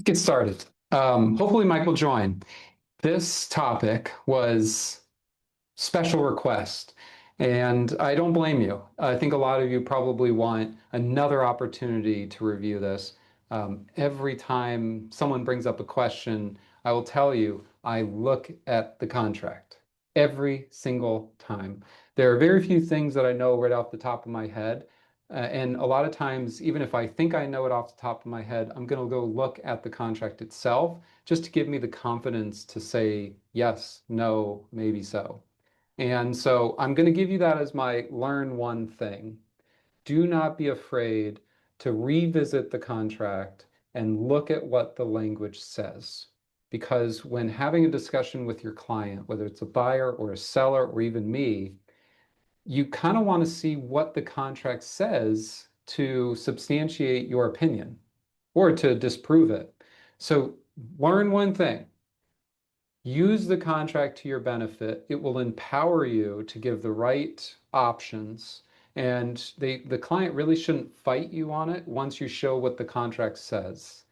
Get started. Hopefully Mike will join. This topic was special request, and I don't blame you. I think a lot of you probably want another opportunity to review this. Every time someone brings up a question, I will tell you, I look at the contract every single time. There are very few things that I know right off the top of my head. And a lot of times, even if I think I know it off the top of my head, I'm going to go look at the contract itself just to give me the confidence to say yes, no, maybe so. And so I'm going to give you that as my learn one thing. Do not be afraid to revisit the contract and look at what the language says. Because when having a discussion with your client, whether it's a buyer or a seller or even me, you kind of want to see what the contract says to substantiate your opinion or to disprove it. So learn one thing. Use the contract to your benefit. It will empower you to give the right options. And the client really shouldn't fight you on it once you show what the contract says.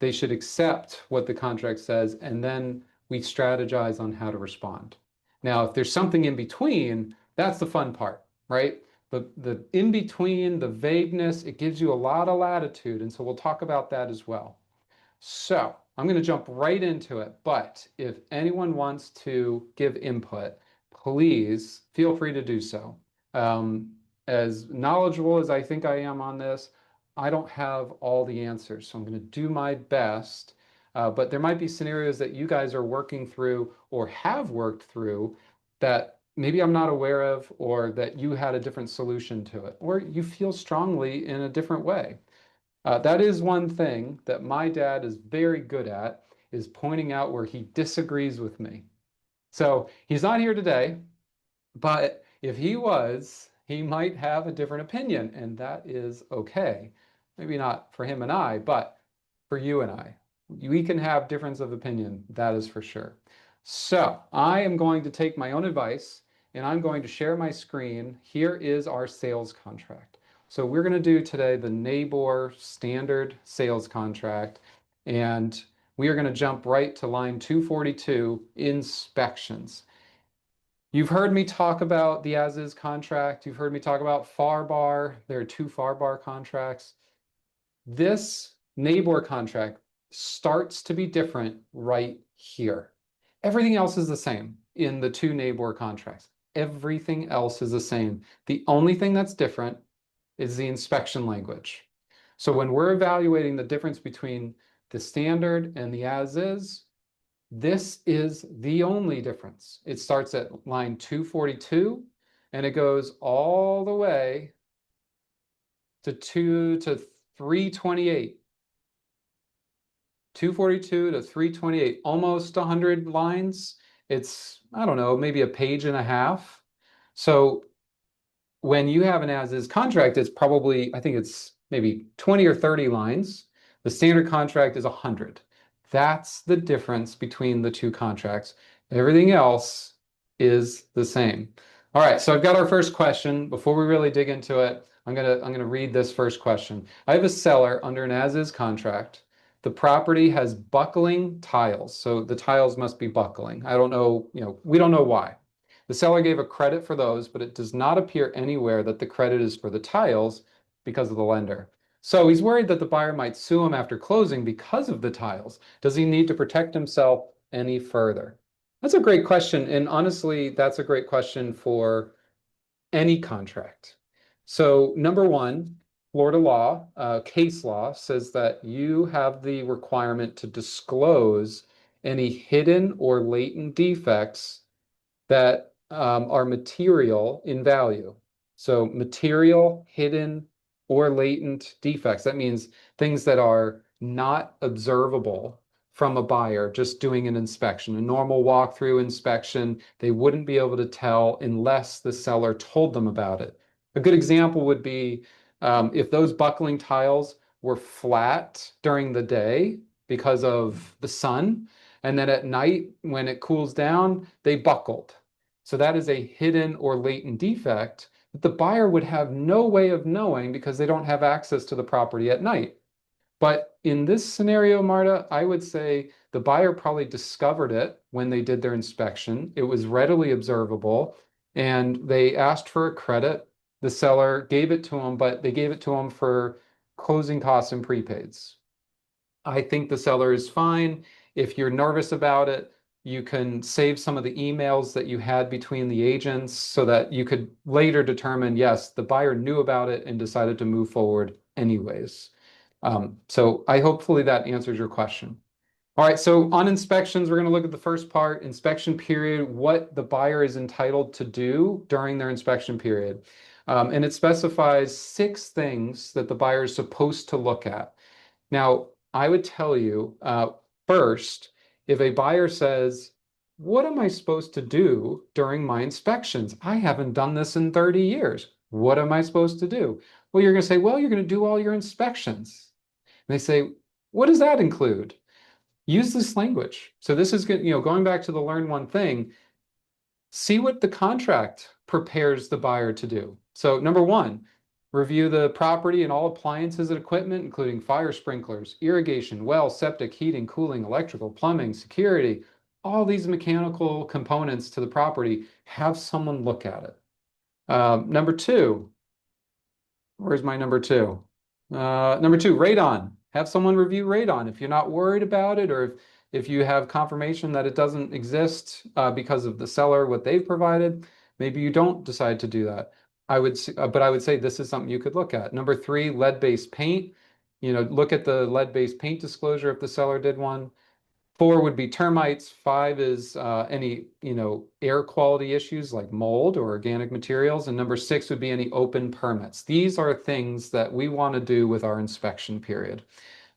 They should accept what the contract says, and then we strategize on how to respond. Now, if there's something in between, that's the fun part, right? The in between, the vagueness, it gives you a lot of latitude. And so we'll talk about that as well. So I'm going to jump right into it, but if anyone wants to give input, please feel free to do so. As knowledgeable as I think I am on this, I don't have all the answers, so I'm going to do my best. But there might be scenarios that you guys are working through or have worked through that maybe I'm not aware of, or that you had a different solution to it, or you feel strongly in a different way. That is one thing that my dad is very good at, is pointing out where he disagrees with me. So he's not here today, but if he was, he might have a different opinion, and that is okay. Maybe not for him and I, but for you and I. We can have difference of opinion, that is for sure. So I am going to take my own advice, and I'm going to share my screen. Here is our sales contract. So we're going to do today the NABOR Standard Sales Contract, and we are going to jump right to line 242, inspections. You've heard me talk about the as-is contract. You've heard me talk about FAR-BAR. There are two FAR-BAR contracts. This NABOR contract starts to be different right here. Everything else is the same in the two NABOR contracts. Everything else is the same. The only thing that's different is the inspection language. So when we're evaluating the difference between the standard and the as-is, this is the only difference. It starts at line 242 and it goes all the way to 328. 242 to 328, almost 100 lines. It's, I don't know, maybe a page and a half. So when you have an as-is contract, it's probably, I think it's maybe 20 or 30 lines. The standard contract is 100. That's the difference between the two contracts. Everything else is the same. All right, so I've got our first question. Before we really dig into it, I'm gonna read this first question. I have a seller under an as-is contract. The property has buckling tiles, so the tiles must be buckling. I don't know, we don't know why. The seller gave a credit for those, but it does not appear anywhere that the credit is for the tiles because of the lender. So he's worried that the buyer might sue him after closing because of the tiles. Does he need to protect himself any further? That's a great question. And honestly, that's a great question for any contract. So number one, Florida law, case law says that you have the requirement to disclose any hidden or latent defects that are material in value. So material, hidden, or latent defects. That means things that are not observable from a buyer just doing an inspection. A normal walkthrough inspection, they wouldn't be able to tell unless the seller told them about it. A good example would be if those buckling tiles were flat during the day because of the sun, and then at night when it cools down, they buckled. So that is a hidden or latent defect that the buyer would have no way of knowing because they don't have access to the property at night. But in this scenario, Marta, I would say the buyer probably discovered it when they did their inspection. It was readily observable, and they asked for a credit. The seller gave it to them, but they gave it to them for closing costs and prepaids. I think the seller is fine. If you're nervous about it, you can save some of the emails that you had between the agents so that you could later determine, yes, the buyer knew about it and decided to move forward anyways. So I hopefully that answers your question. All right, so on inspections, we're going to look at the first part, inspection period, what the buyer is entitled to do during their inspection period. And it specifies 6 things that the buyer is supposed to look at. Now, I would tell you first, if a buyer says, what am I supposed to do during my inspections? I haven't done this in 30 years. What am I supposed to do? Well, you're going to say, well, you're going to do all your inspections. And they say, what does that include? Use this language. So this is good, going back to the learn one thing, see what the contract prepares the buyer to do. So number one, review the property and all appliances and equipment, including fire sprinklers, irrigation, well, septic, heating, cooling, electrical, plumbing, security, all these mechanical components to the property, have someone look at it. Number two, where's my number two? Number two, radon. Have someone review radon. If you're not worried about it, or if you have confirmation that it doesn't exist because of the seller, what they've provided, maybe you don't decide to do that. But I would say this is something you could look at. Number three, lead-based paint. Look at the lead-based paint disclosure if the seller did one. 4 would be termites. 5 is any, air quality issues like mold or organic materials. And number 6 would be any open permits. These are things that we want to do with our inspection period.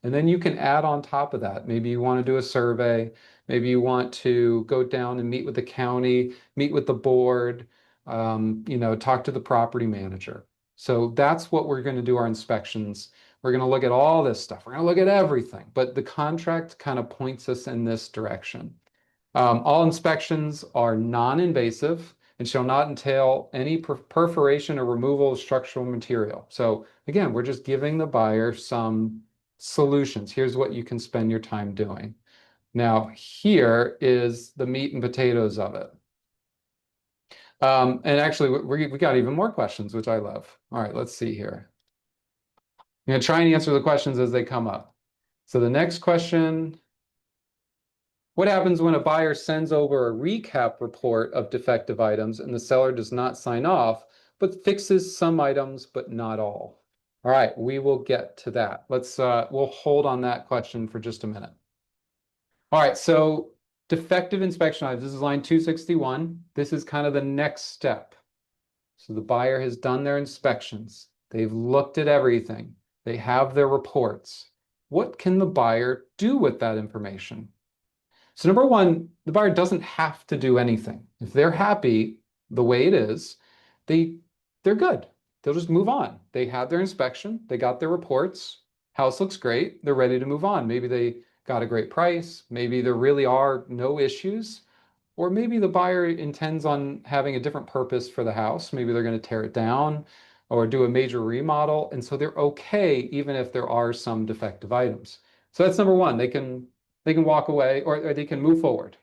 And then you can add on top of that. Maybe you want to do a survey. Maybe you want to go down and meet with the county, meet with the board, talk to the property manager. So that's what we're going to do our inspections. We're going to look at all this stuff. We're going to look at everything, but the contract kind of points us in this direction. All inspections are non-invasive and shall not entail any perforation or removal of structural material. So again, we're just giving the buyer some solutions. Here's what you can spend your time doing. Now, here is the meat and potatoes of it. And actually, we got even more questions, which I love. All right, let's see here. I'm going to try and answer the questions as they come up. So the next question, what happens when a buyer sends over a recap report of defective items and the seller does not sign off, but fixes some items, but not all? All right, we will get to that. We'll hold on that question for just a minute. All right, so defective inspection items. This is line 261. This is kind of the next step. So the buyer has done their inspections. They've looked at everything. They have their reports. What can the buyer do with that information? So number one, the buyer doesn't have to do anything. If they're happy the way it is, they're good. They'll just move on. They had their inspection. They got their reports. House looks great. They're ready to move on. Maybe they got a great price. Maybe there really are no issues. Or maybe the buyer intends on having a different purpose for the house. Maybe they're going to tear it down or do a major remodel. And so they're okay even if there are some defective items. So that's number one. They can walk away or they can move forward.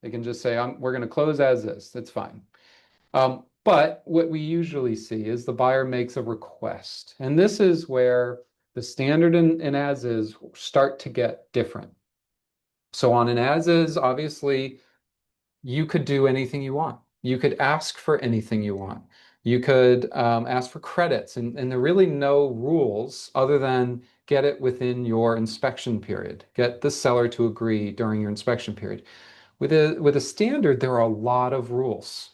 They can just say, we're going to close as is. That's fine. But what we usually see is the buyer makes a request. And this is where the standard and as is start to get different. So on an as is, obviously, you could do anything you want. You could ask for anything you want. You could ask for credits, and there are really no rules other than get it within your inspection period. Get the seller to agree during your inspection period. With a standard, there are a lot of rules,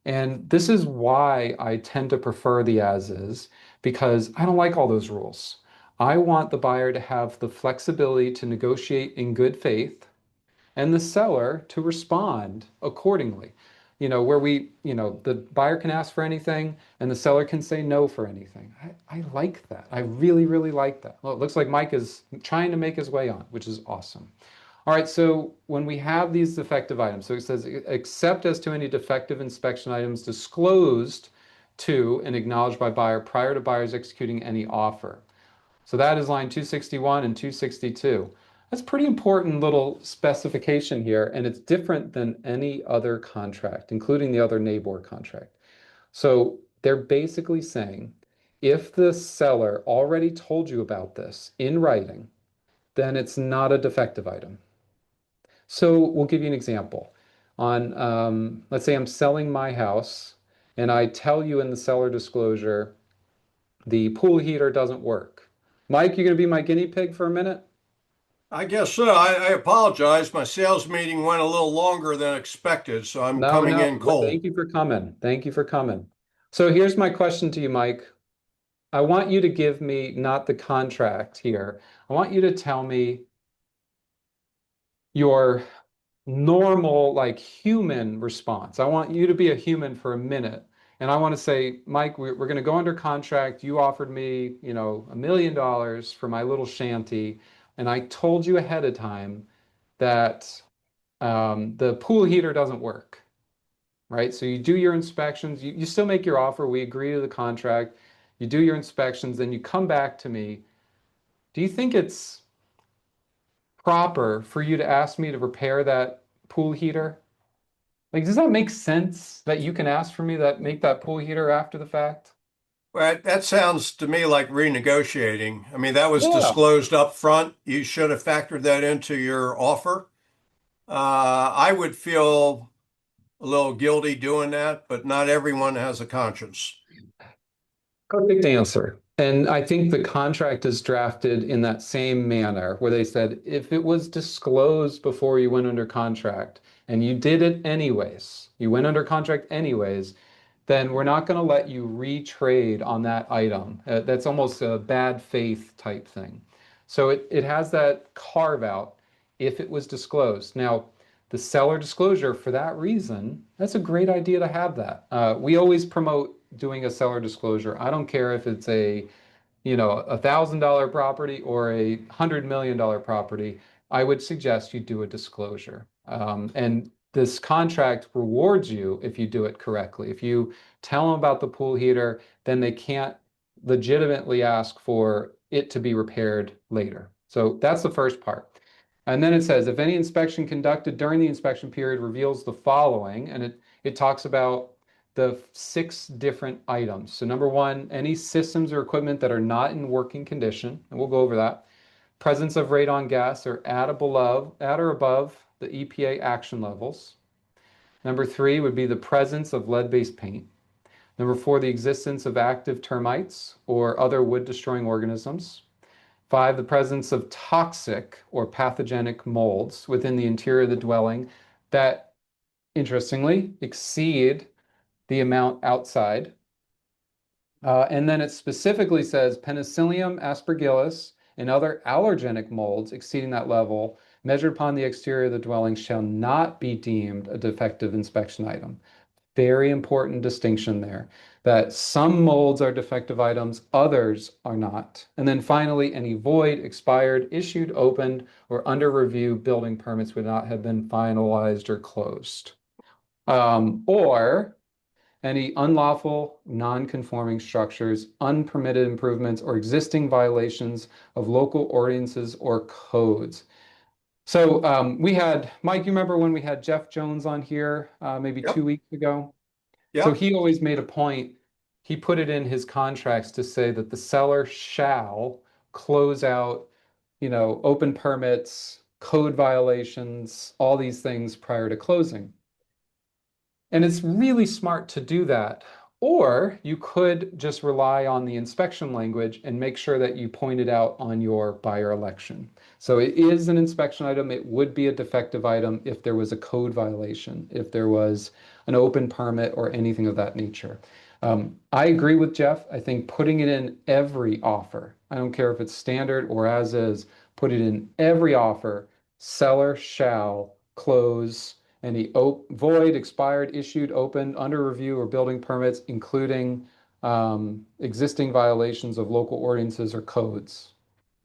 And this is why I tend to prefer the as is, because I don't like all those rules. I want the buyer to have the flexibility to negotiate in good faith and the seller to respond accordingly. Where the buyer can ask for anything and the seller can say no for anything. I like that. I really, really like that. Well, it looks like Mike is trying to make his way on, which is awesome. All right, so when we have these defective items, so it says, except as to any defective inspection items disclosed to and acknowledged by buyer prior to buyers executing any offer. So that is line 261 and 262. That's pretty important little specification here, and it's different than any other contract, including the other NABOR contract. So they're basically saying if the seller already told you about this in writing, then it's not a defective item. So we'll give you an example. Let's say I'm selling my house and I tell you in the seller disclosure, the pool heater doesn't work. Mike, you gonna be my guinea pig for a minute? I guess so. I apologize. My sales meeting went a little longer than expected, so I'm No, coming no. in cold. Thank you for coming. Thank you for coming. So here's my question to you, Mike. I want you to give me not the contract here. I want you to tell me your normal, like human response. I want you to be a human for a minute. And I want to say, Mike, we're going to go under contract. You offered me, $1 million for my little shanty. And I told you ahead of time that the pool heater doesn't work, right? So you do your inspections. You still make your offer. We agree to the contract. You do your inspections. Then you come back to me. Do you think it's proper for you to ask me to repair that pool heater? Like, does that make sense that you can ask for me that make that pool heater after the fact? Well, that sounds to me like renegotiating. I mean, that was Yeah. disclosed up front. You should have factored that into your offer. I would feel a little guilty doing that, but not everyone has a conscience. Perfect answer. And I think the contract is drafted in that same manner where they said if it was disclosed before you went under contract and you did it anyways, you went under contract anyways, then we're not going to let you retrade on that item. That's almost a bad faith type thing. So it has that carve out if it was disclosed. Now, the seller disclosure, for that reason, that's a great idea to have that. We always promote doing a seller disclosure. I don't care if it's $1,000 property or $100 million property. I would suggest you do a disclosure. And this contract rewards you if you do it correctly. If you tell them about the pool heater, then they can't legitimately ask for it to be repaired later. So that's the first part. And then it says, if any inspection conducted during the inspection period reveals the following, and it talks about the 6 different items. So number one, any systems or equipment that are not in working condition, and we'll go over that. Presence of radon gas or at or above the EPA action levels. Number 3 would be the presence of lead-based paint. Number 4, the existence of active termites or other wood-destroying organisms. 5, the presence of toxic or pathogenic molds within the interior of the dwelling that, interestingly, exceed the amount outside. And then it specifically says Penicillium aspergillus and other allergenic molds exceeding that level measured upon the exterior of the dwelling shall not be deemed a defective inspection item. Very important distinction there, that some molds are defective items, others are not. And then finally, any void, expired, issued, opened, or under review building permits would not have been finalized or closed. Or any unlawful, non-conforming structures, unpermitted improvements, or existing violations of local ordinances or codes. So we had, Mike, you remember when we had Jeff Jones on here maybe Yep, 2 weeks ago? So yep. he always made a point, he put it in his contracts to say that the seller shall close out, open permits, code violations, all these things prior to closing. And it's really smart to do that. Or you could just rely on the inspection language and make sure that you point it out on your buyer election. So it is an inspection item. It would be a defective item if there was a code violation, if there was an open permit or anything of that nature. I agree with Jeff. I think putting it in every offer, I don't care if it's standard or as is, put it in every offer, seller shall close any void, expired, issued, opened, under review, or building permits, including existing violations of local ordinances or codes.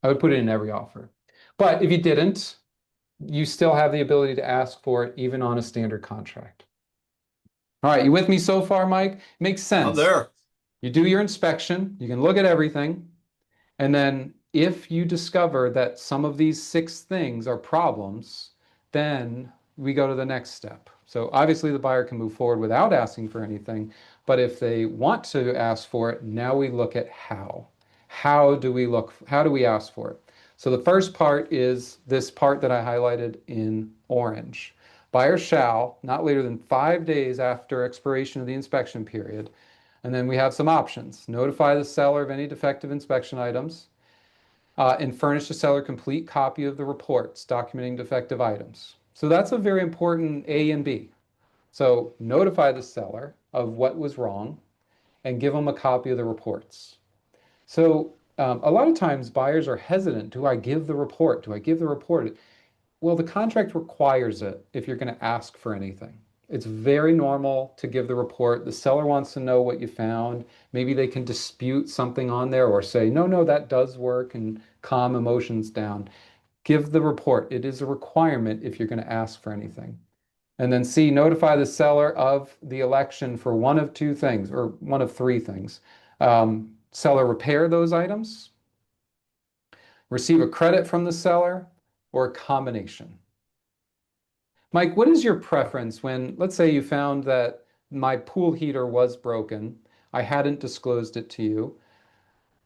I would put it in every offer. But if you didn't, you still have the ability to ask for it even on a standard contract. All right, you with me so far, Mike? Makes I'm sense. there. You do your inspection, you can look at everything, and then If you discover that some of these 6 things are problems, then we go to the next step. So obviously the buyer can move forward without asking for anything, but if they want to ask for it, now we look at how. How do we ask for it? So the first part is this part that I highlighted in orange. Buyer shall, not later than 5 days after expiration of the inspection period. And then we have some options. Notify the seller of any defective inspection items, and furnish the seller a complete copy of the reports documenting defective items. So that's a very important A and B. So notify the seller of what was wrong and give them a copy of the reports. So a lot of times buyers are hesitant. Do I give the report? Do I give the report? Well, the contract requires it if you're going to ask for anything. It's very normal to give the report. The seller wants to know what you found. Maybe they can dispute something on there or say, no, no, that does work, and calm emotions down. Give the report. It is a requirement if you're going to ask for anything. And then C, notify the seller of the election for one of 2 things or one of 3 things. Seller repair those items, receive a credit from the seller, or a combination. Mike, what is your preference when, let's say you found that my pool heater was broken, I hadn't disclosed it to you.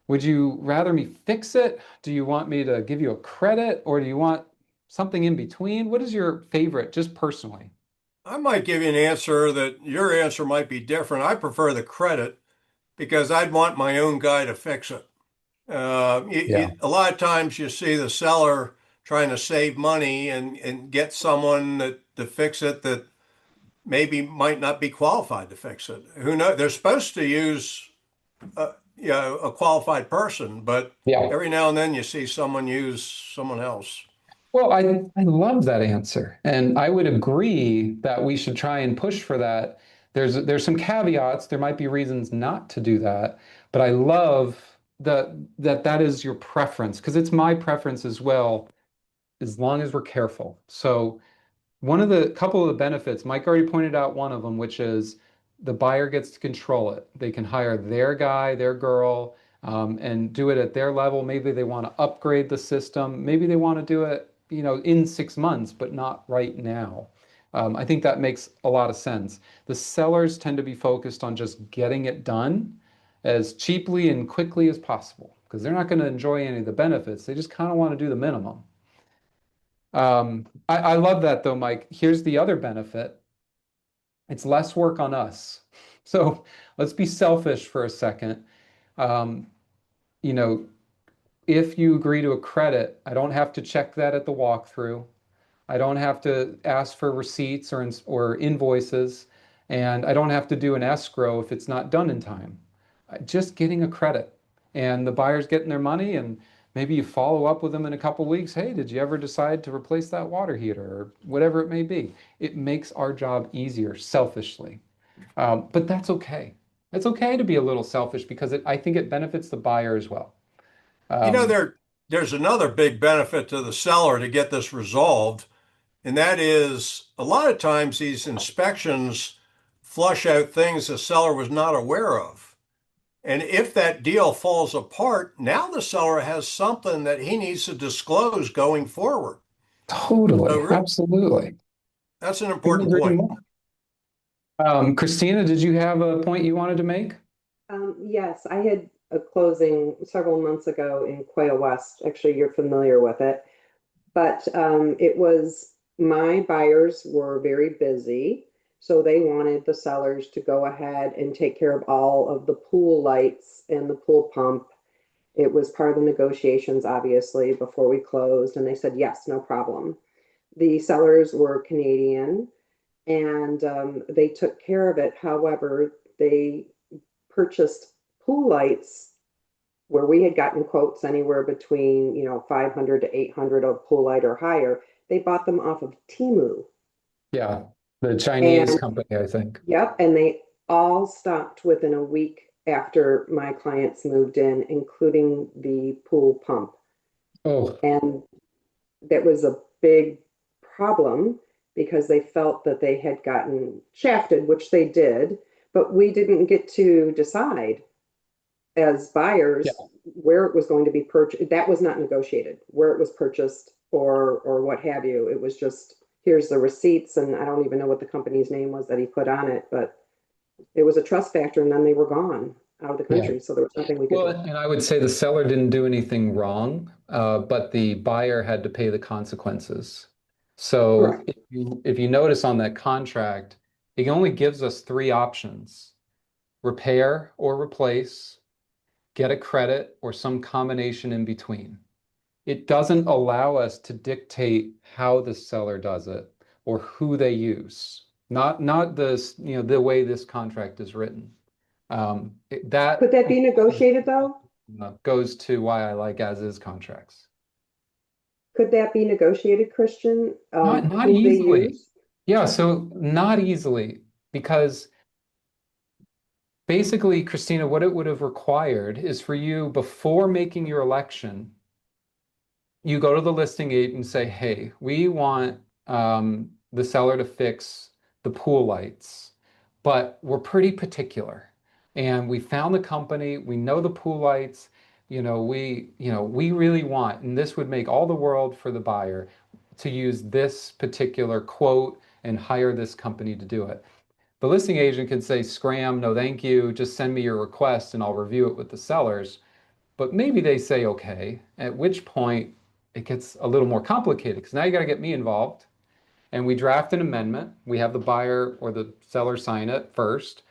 Would you rather me fix it? Do you want me to give you a credit, or do you want something in between? What is your favorite, just personally? I might give you an answer that your answer might be different. I prefer the credit because I'd want my own guy to fix it. Yeah. A lot of times you see the seller trying to save money and get someone to fix it that maybe might not be qualified to fix it. Who knows? They're supposed to use a qualified person, but Yeah. every now and then you see someone use someone else. Well, I love that answer. And I would agree that we should try and push for that. There's some caveats. There might be reasons not to do that, but I love that is your preference, because it's my preference as well, as long as we're careful. So one of the couple of the benefits, Mike already pointed out one of them, which is the buyer gets to control it. They can hire their guy, their girl, and do it at their level. Maybe they want to upgrade the system. Maybe they want to do it, in 6 months, but not right now. I think that makes a lot of sense. The sellers tend to be focused on just getting it done as cheaply and quickly as possible because they're not going to enjoy any of the benefits. They just kind of want to do the minimum. I love that though, Mike. Here's the other benefit. It's less work on us. So let's be selfish for a second. Um, you know, if you agree to a credit, I don't have to check that at the walkthrough. I don't have to ask for receipts or invoices, and I don't have to do an escrow if it's not done in time. Just getting a credit, and the buyer's getting their money, and maybe you follow up with them in a couple weeks. Hey, did you ever decide to replace that water heater or whatever it may be? It makes our job easier selfishly. But that's okay. It's okay to be a little selfish because I think it benefits the buyer as well. You know, Um, there's another big benefit to the seller to get this resolved, and that is a lot of times these inspections flush out things the seller was not aware of. And if that deal falls apart, now the seller has something that he needs to disclose going forward. totally, So absolutely. that's an Couldn't important agree point. more. Christina, did you have a point you wanted to make? Yes, I had a closing several months ago in Quail West. Actually, you're familiar with it, but it was my buyers were very busy, so they wanted the sellers to go ahead and take care of all of the pool lights and the pool pump. It was part of the negotiations, obviously, before we closed, and they said, yes, no problem. The sellers were Canadian and they took care of it. However, they purchased pool lights where we had gotten quotes anywhere between 500 to 800 of pool light or higher. They bought them off of Temu. Yeah, the Chinese And company, I think. yep, and they all stopped within a week after my clients moved in, including the pool pump. Oh, And that was a big problem because they felt that they had gotten shafted, which they did, but we didn't get to decide as Yeah. buyers, where it was going to be purchased, that was not negotiated, where it was purchased or what have you. It was just, here's the receipts, and I don't even know what the company's name was that he put on it, but it was a trust factor, and then they were gone out of the Yeah. country, so there was nothing we could Well, do. and I would say the seller didn't do anything wrong, but the buyer had to pay the consequences. So Correct. if you notice on that contract, it only gives us three options: repair or replace, get a credit, or some combination in between. It doesn't allow us to dictate how the seller does it or who they use. Not this, the way this contract is written. Could That that be negotiated though? goes to why I like as is contracts. Could that be negotiated, Christian? Not Who they easily. use? Yeah, so not easily because basically, Christina, what it would have required is for you before making your election, you go to the listing agent and say, hey, we want the seller to fix the pool lights, but we're pretty particular. And we found the company, we know the pool lights, we really want, and this would make all the world for the buyer to use this particular quote and hire this company to do it. The listing agent could say, scram, no thank you, just send me your request and I'll review it with the sellers. But maybe they say okay, at which point it gets a little more complicated because now you got to get me involved and we draft an amendment. We have the buyer or the seller sign it first.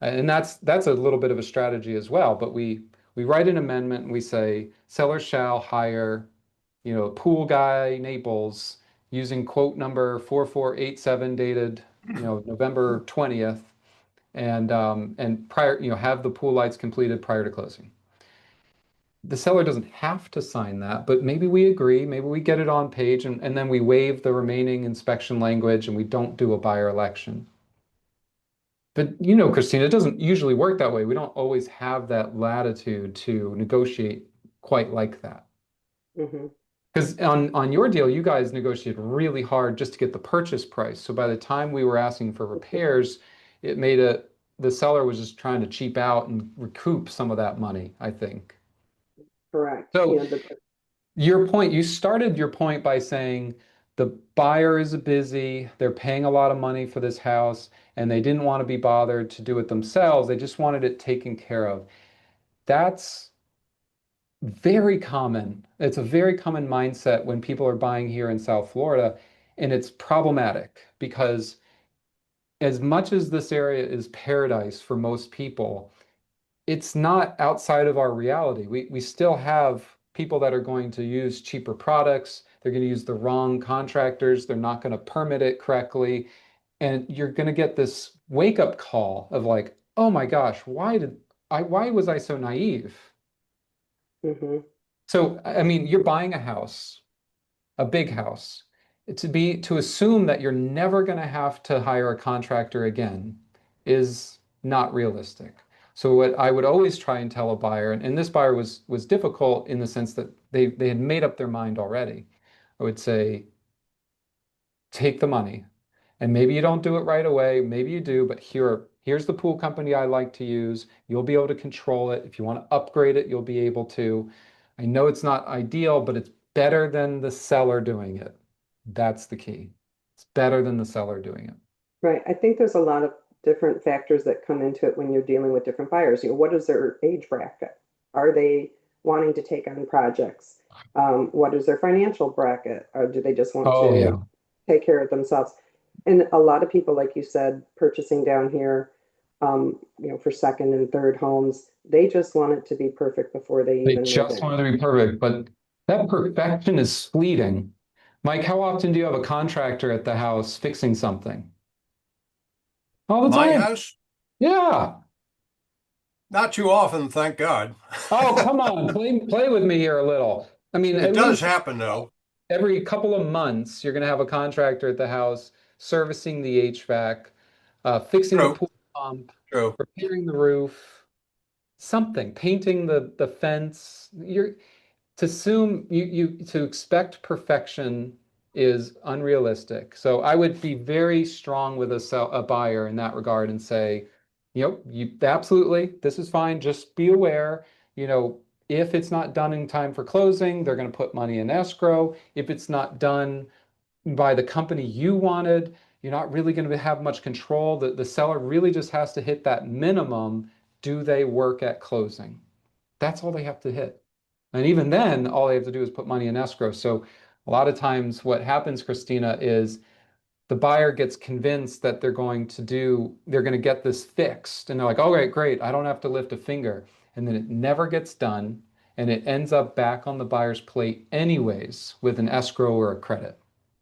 And that's a little bit of a strategy as well. But we write an amendment and we say seller shall hire, pool guy Naples using quote number 4487 dated, November 20th and prior, have the pool lights completed prior to closing. The seller doesn't have to sign that, but maybe we agree, maybe we get it on page and then we waive the remaining inspection language and we don't do a buyer election. But Christina, it doesn't usually work that way. We don't always have that latitude to negotiate quite like that. Hmm. Because on your deal, you guys negotiated really hard just to get the purchase price. So by the time we were asking for repairs, it made it, the seller was just trying to cheap out and recoup some of that money, I think. Correct. So your point, you started your point by saying the buyer is busy, they're paying a lot of money for this house, and they didn't want to be bothered to do it themselves. They just wanted it taken care of. That's very common. It's a very common mindset when people are buying here in South Florida, and it's problematic because as much as this area is paradise for most people, it's not outside of our reality. We still have people that are going to use cheaper products. They're going to use the wrong contractors. They're not going to permit it correctly. And you're going to get this wake up call of like, oh my gosh, why was I so naive? Hmm. So, I mean, you're buying a house, a big house, to assume that you're never going to have to hire a contractor again is not realistic. So what I would always try and tell a buyer, and this buyer was difficult in the sense that they had made up their mind already. I would say, take the money. And maybe you don't do it right away, maybe you do, but here's the pool company I like to use. You'll be able to control it. If you want to upgrade it, you'll be able to. I know it's not ideal, but it's better than the seller doing it. That's the key. It's better than the seller doing it. Right. I think there's a lot of different factors that come into it when you're dealing with different buyers. What is their age bracket? Are they wanting to take on projects? What is their financial bracket? Or do they just want Oh to yeah. take care of themselves? And a lot of people, like you said, purchasing down here, for second and third homes, they just want it to be perfect before they They even move just in. want it to be perfect, but that perfection is fleeting. Mike, how often do you have a contractor at the house fixing something? All the My time. house, Yeah. not too often, thank God. Oh, come on, play with me here a little. I mean, It at does least happen though. every couple of months, you're going to have a contractor at the house servicing the HVAC, fixing the True, pool pump, true. repairing the roof, something, painting the fence. You're to assume to expect perfection is unrealistic. So I would be very strong with a buyer in that regard and say, You absolutely, this is fine. Just be aware, you know, if it's not done in time for closing, they're going to put money in escrow. If it's not done by the company you wanted, you're not really going to have much control. The seller really just has to hit that minimum. Do they work at closing? That's all they have to hit. And even then, all they have to do is put money in escrow. So a lot of times what happens, Christina, is the buyer gets convinced that they're going to get this fixed. And they're like, all right, great, I don't have to lift a finger. And then it never gets done. And it ends up back on the buyer's plate anyways with an escrow or a credit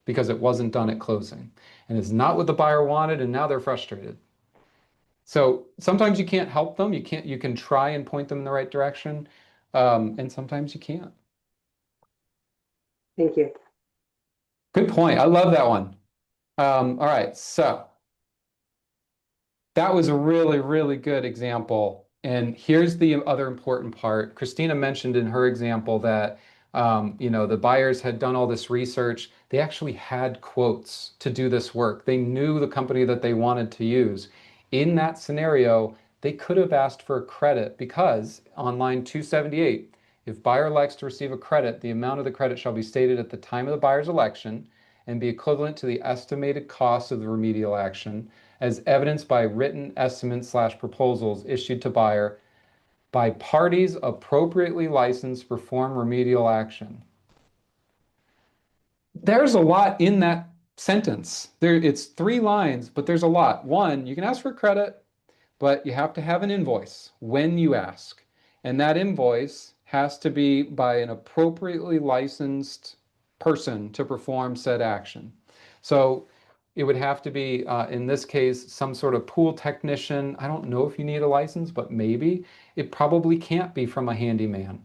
because it wasn't done at closing. And it's not what the buyer wanted, and now they're frustrated. So sometimes you can't help them. You can try and point them in the right direction. And sometimes you can't. Thank you. Good point. I love that one. All right, so that was a really, really good example. And here's the other important part. Christina mentioned in her example that the buyers had done all this research. They actually had quotes to do this work. They knew the company that they wanted to use. In that scenario, they could have asked for a credit because on line 278, if buyer elects to receive a credit, the amount of the credit shall be stated at the time of the buyer's election and be equivalent to the estimated cost of the remedial action as evidenced by written estimates/proposals issued to buyer by parties appropriately licensed to perform remedial action. There's a lot in that sentence. It's 3 lines, but there's a lot. One, you can ask for credit, but you have to have an invoice when you ask. And that invoice has to be by an appropriately licensed person to perform said action. So it would have to be, in this case, some sort of pool technician. I don't know if you need a license, but maybe. It probably can't be from a handyman.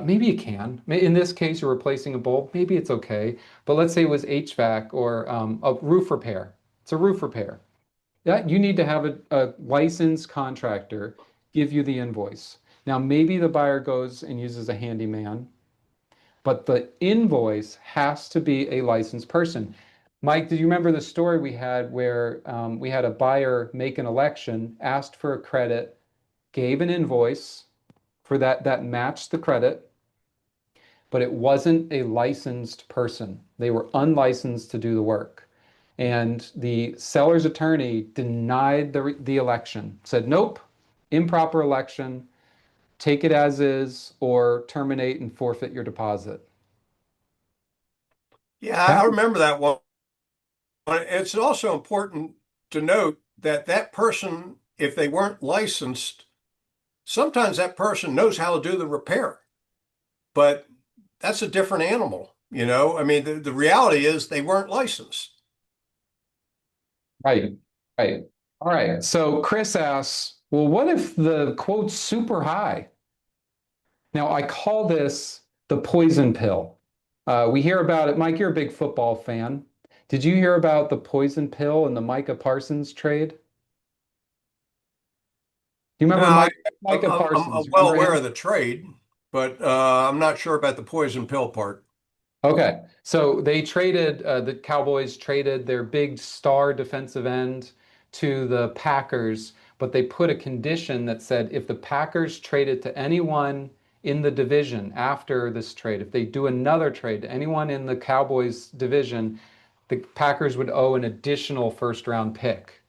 Maybe it can. In this case, you're replacing a bulb. Maybe it's okay. But let's say it was HVAC or a roof repair. It's a roof repair. That you need to have a licensed contractor give you the invoice. Now, maybe the buyer goes and uses a handyman, but the invoice has to be a licensed person. Mike, do you remember the story we had where we had a buyer make an election, asked for a credit, gave an invoice for that matched the credit, but it wasn't a licensed person. They were unlicensed to do the work. And the seller's attorney denied the election, said, nope, improper election, take it as is, or terminate and forfeit your deposit. Yeah, I That, remember that one. It's also important to note that that person, if they weren't licensed, sometimes that person knows how to do the repair, but that's a different animal. I mean, the reality is they weren't licensed. right, right. All right. So Chris asks, well, what if the quote's super high? Now, I call this the poison pill. We hear about it. Mike, you're a big football fan. Did you hear about the poison pill and the Micah Parsons trade? Do you No, remember Micah I'm Parsons? well Remember aware him? of the trade, but I'm not sure about the poison pill part. Okay, so the Cowboys traded their big star defensive end to the Packers, but they put a condition that said if the Packers traded to anyone in the division after this trade, if they do another trade to anyone in the Cowboys division, the Packers would owe an additional first round pick.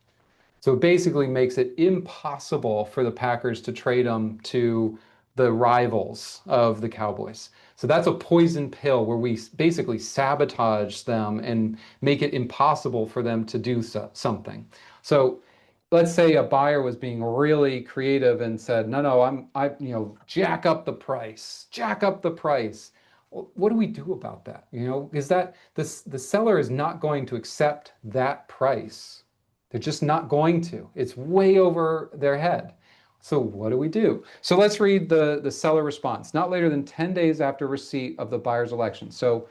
So it basically makes it impossible for the Packers to trade them to the rivals of the Cowboys. So that's a poison pill where we basically sabotage them and make it impossible for them to do something. So let's say a buyer was being really creative and said, no, no, jack up the price, jack up the price. Well, what do we do about that? Is that the seller is not going to accept that price. They're just not going to. It's way over their head. So what do we do? So let's read the seller response. Not later than 10 days after receipt of the buyer's election. So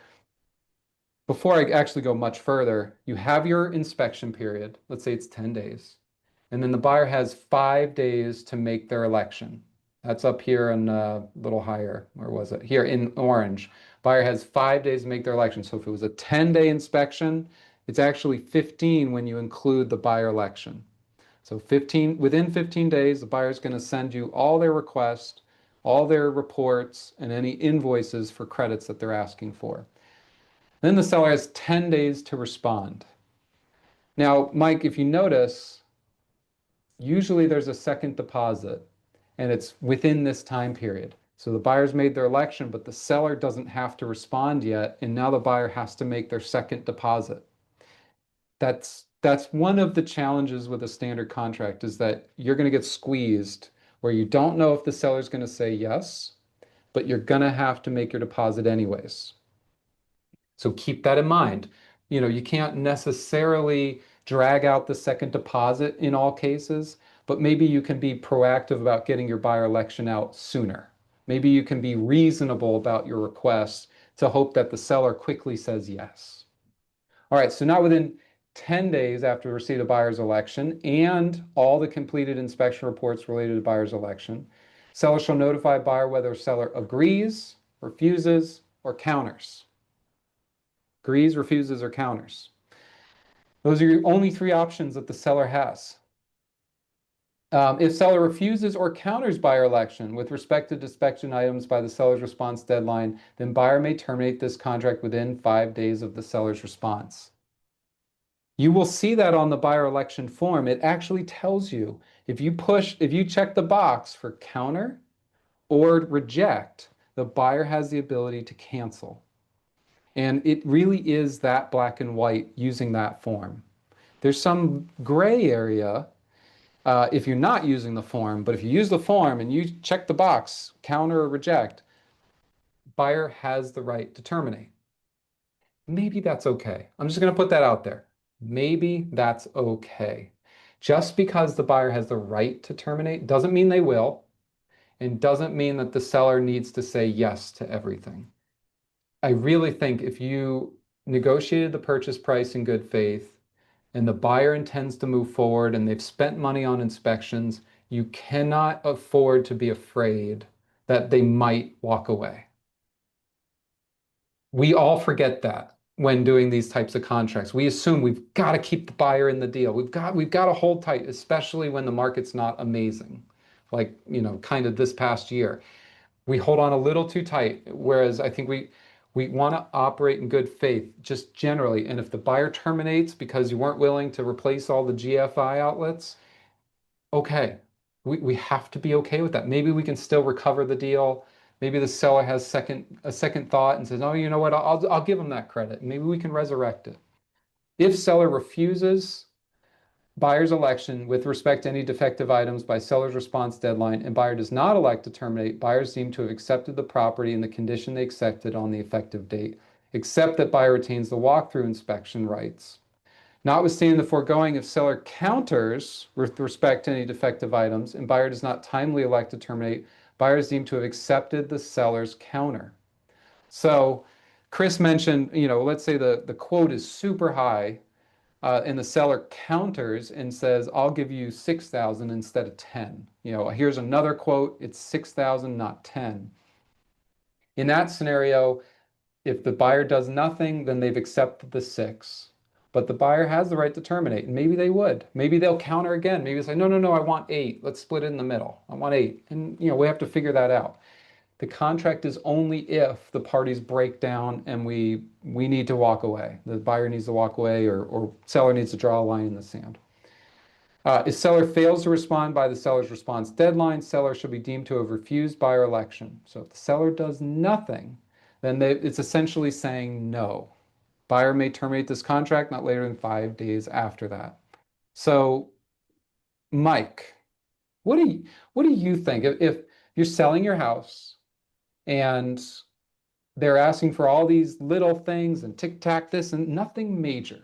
before I actually go much further, you have your inspection period. Let's say it's 10 days. And then the buyer has 5 days to make their election. That's up here and a little higher. Where was it? Here in orange. Buyer has 5 days to make their election. So if it was a 10-day inspection, it's actually 15 when you include the buyer election. So within 15 days, the buyer's going to send you all their requests, all their reports, and any invoices for credits that they're asking for. Then the seller has 10 days to respond. Now, Mike, if you notice, usually there's a second deposit and it's within this time period. So the buyer's made their election, but the seller doesn't have to respond yet, and now the buyer has to make their second deposit. That's one of the challenges with a standard contract is that you're going to get squeezed where you don't know if the seller's going to say yes, but you're going to have to make your deposit anyways. So keep that in mind. You can't necessarily drag out the second deposit in all cases, but maybe you can be proactive about getting your buyer election out sooner. Maybe you can be reasonable about your requests to hope that the seller quickly says yes. All right, so now within 10 days after receipt of buyer's election and all the completed inspection reports related to buyer's election, seller shall notify buyer whether seller agrees, refuses, or counters. Agrees, refuses, or counters. Those are your only three options that the seller has. If seller refuses or counters buyer election with respect to inspection items by the seller's response deadline, then buyer may terminate this contract within 5 days of the seller's response. You will see that on the buyer election form. It actually tells you if you check the box for counter or reject, the buyer has the ability to cancel. And it really is that black and white using that form. There's some gray area if you're not using the form, but if you use the form and you check the box, counter or reject, buyer has the right to terminate. Maybe that's okay. I'm just going to put that out there. Maybe that's okay. Just because the buyer has the right to terminate doesn't mean they will, and doesn't mean that the seller needs to say yes to everything. I really think if you negotiated the purchase price in good faith and the buyer intends to move forward and they've spent money on inspections, you cannot afford to be afraid that they might walk away. We all forget that when doing these types of contracts. We assume we've got to keep the buyer in the deal. We've got to hold tight, especially when the market's not amazing, like, kind of this past year. We hold on a little too tight, whereas I think we want to operate in good faith, just generally. And if the buyer terminates because you weren't willing to replace all the GFI outlets, okay, we have to be okay with that. Maybe we can still recover the deal. Maybe the seller has a second thought and says, oh, you know what, I'll give them that credit. Maybe we can resurrect it. If seller refuses buyer's election with respect to any defective items by seller's response deadline and buyer does not elect to terminate, buyer is deemed to have accepted the property in the condition they accepted on the effective date, except that buyer retains the walkthrough inspection rights. Notwithstanding the foregoing, if seller counters with respect to any defective items and buyer does not timely elect to terminate, buyer is deemed to have accepted the seller's counter. So Chris mentioned, let's say the quote is super high, and the seller counters and says, I'll give you 6,000 instead of 10. Here's another quote, it's 6,000, not 10. In that scenario, if the buyer does nothing, then they've accepted the 6. But the buyer has the right to terminate, and maybe they would. Maybe they'll counter again. Maybe they say, no, I want 8. Let's split it in the middle. I want 8. And, we have to figure that out. The contract is only if the parties break down and we need to walk away. The buyer needs to walk away or seller needs to draw a line in the sand. If seller fails to respond by the seller's response deadline, seller shall be deemed to have refused buyer election. So if the seller does nothing, then it's essentially saying no. Buyer may terminate this contract not later than 5 days after that. So, Mike, what do you think if you're selling your house and they're asking for all these little things and tic-tac this and nothing major,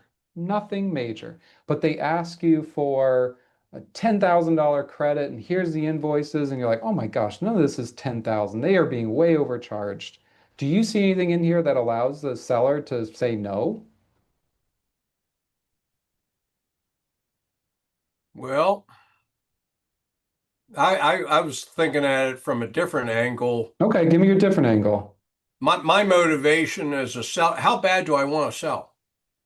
but they ask you for a $10,000 credit and here's the invoices and you're like, oh my gosh, none of this is 10,000. They are being way overcharged. Do you see anything in here that allows the seller to say no? Well, I was thinking at it from a different angle. Okay, give me your different angle. My motivation as a sell, how bad do I want to sell?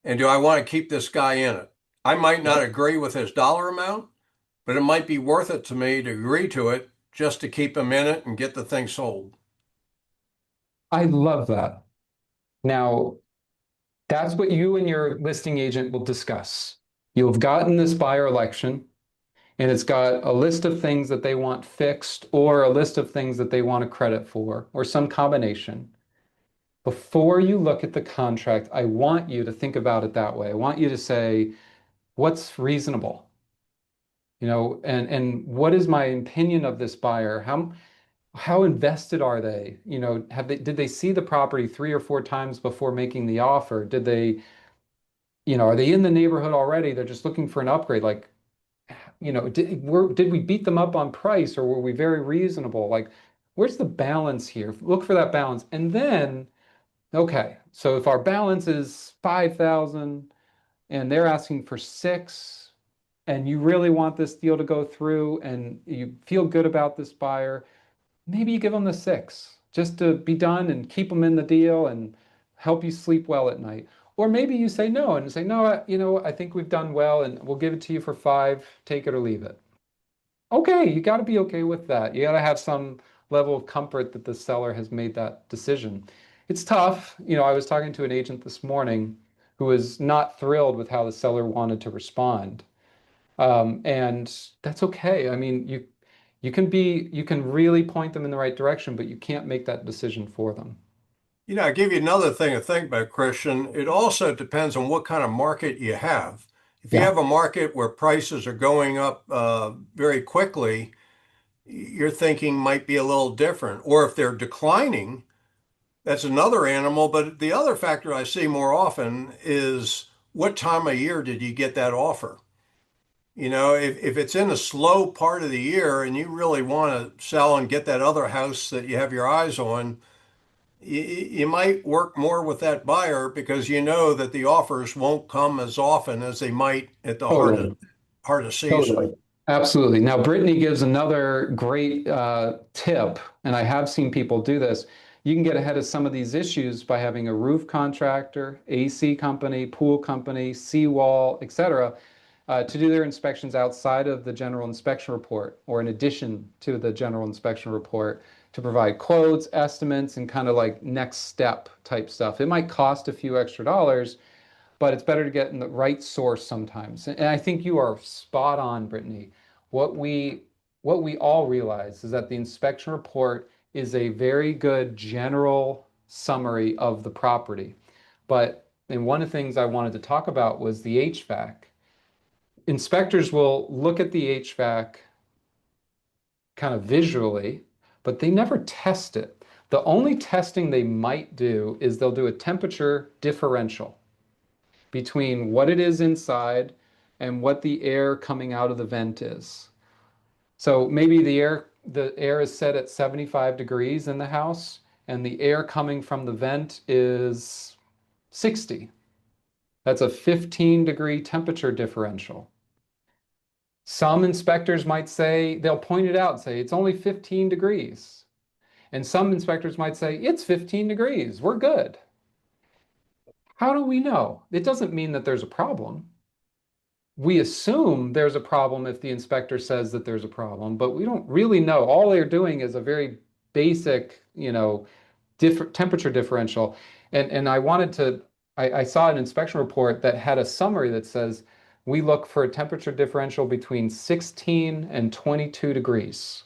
And do I want to keep this guy in it? I might not agree with his dollar amount, but it might be worth it to me to agree to it just to keep them in it and get the thing sold. I love that. Now, that's what you and your listing agent will discuss. You'll have gotten this buyer election, and it's got a list of things that they want fixed or a list of things that they want a credit for, or some combination. Before you look at the contract, I want you to think about it that way. I want you to say, what's reasonable? And what is my opinion of this buyer? How invested are they? Did they see the property 3 or 4 times before making the offer? Are they in the neighborhood already? They're just looking for an upgrade. Like, did we beat them up on price, or were we very reasonable? Like, where's the balance here? Look for that balance. And then, okay, so if our balance is 5,000 and they're asking for 6, and you really want this deal to go through and you feel good about this buyer, maybe you give them the 6 just to be done and keep them in the deal and help you sleep well at night. Or maybe you say no and say, no, I think we've done well and we'll give it to you for 5, take it or leave it. Okay, you got to be okay with that. You got to have some level of comfort that the seller has made that decision. It's tough. I was talking to an agent this morning who was not thrilled with how the seller wanted to respond. And that's okay. I mean, you can really point them in the right direction, but you can't make that decision for them. I'll give you another thing to think about, Christian. It also depends on what kind of market you have. If you Yeah, have a market where prices are going up very quickly, your thinking might be a little different. Or if they're declining, that's another animal. But the other factor I see more often is what time of year did you get that offer? If it's in a slow part of the year and you really want to sell and get that other house that you have your eyes on, you might work more with that buyer because you know that the offers won't come as often as they might at the totally. heart of season. Totally. Absolutely. Now, Brittany gives another great tip, and I have seen people do this. You can get ahead of some of these issues by having a roof contractor, AC company, pool company, seawall, etc., to do their inspections outside of the general inspection report or in addition to the general inspection report to provide quotes, estimates, and kind of like next step type stuff. It might cost a few extra dollars, but it's better to get in the right source sometimes. And I think you are spot on, Brittany. What we what we all realize is that the inspection report is a very good general summary of the property. And one of the things I wanted to talk about was the HVAC. Inspectors will look at the HVAC kind of visually, but they never test it. The only testing they might do is they'll do a temperature differential between what it is inside and what the air coming out of the vent is. So maybe the air is set at 75 degrees in the house and the air coming from the vent is 60. That's a 15-degree temperature differential. Some inspectors might say, they'll point it out and say, it's only 15 degrees. And some inspectors might say, it's 15 degrees, we're good. How do we know? It doesn't mean that there's a problem. We assume there's a problem if the inspector says that there's a problem, but we don't really know. All they're doing is a very basic, different temperature differential. And I saw an inspection report that had a summary that says we look for a temperature differential between 16 and 22 degrees.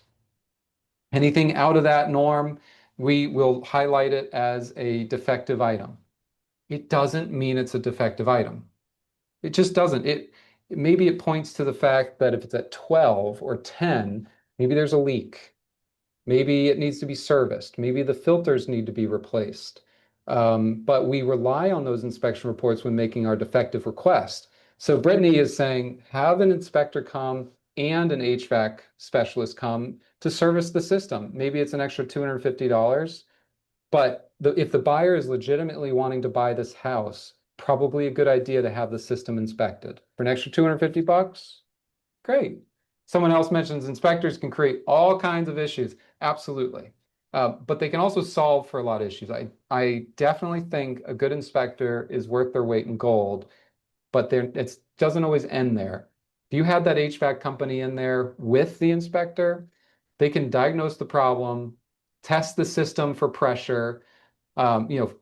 Anything out of that norm, we will highlight it as a defective item. It doesn't mean it's a defective item. It just doesn't. Maybe it points to the fact that if it's at 12 or 10, maybe there's a leak. Maybe it needs to be serviced. Maybe the filters need to be replaced. But we rely on those inspection reports when making our defective request. So Brittany is saying, have an inspector come and an HVAC specialist come to service the system. Maybe it's an extra $250, but if the buyer is legitimately wanting to buy this house, probably a good idea to have the system inspected. For an extra 250 bucks, great. Someone else mentions inspectors can create all kinds of issues. Absolutely. But they can also solve for a lot of issues. I definitely think a good inspector is worth their weight in gold, but it doesn't always end there. If you had that HVAC company in there with the inspector, they can diagnose the problem, test the system for pressure,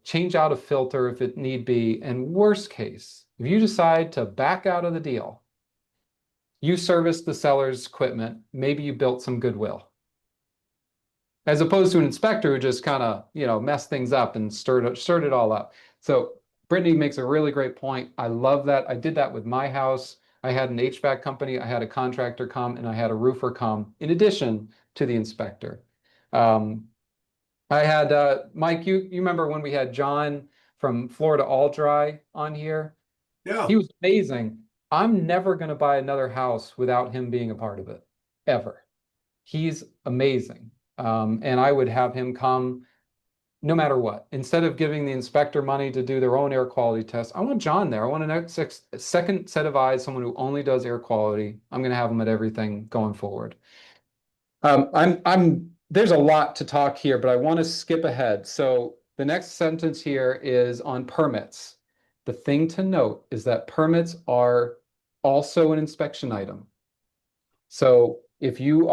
change out a filter if it need be. And worst case, if you decide to back out of the deal, you serviced the seller's equipment, maybe you built some goodwill. As opposed to an inspector who just kind of, messed things up and stirred it all up. So Brittany makes a really great point. I love that. I did that with my house. I had an HVAC company, I had a contractor come, and I had a roofer come in addition to the inspector. I had Mike, you remember when we had John from Florida All Dry on here? Yeah. He was amazing. I'm never going to buy another house without him being a part of it, ever. He's amazing. And I would have him come no matter what. Instead of giving the inspector money to do their own air quality test, I want John there. I want a second set of eyes, someone who only does air quality. I'm going to have him at everything going forward. There's a lot to talk here, but I want to skip ahead. So the next sentence here is on permits. The thing to note is that permits are also an inspection item. So if you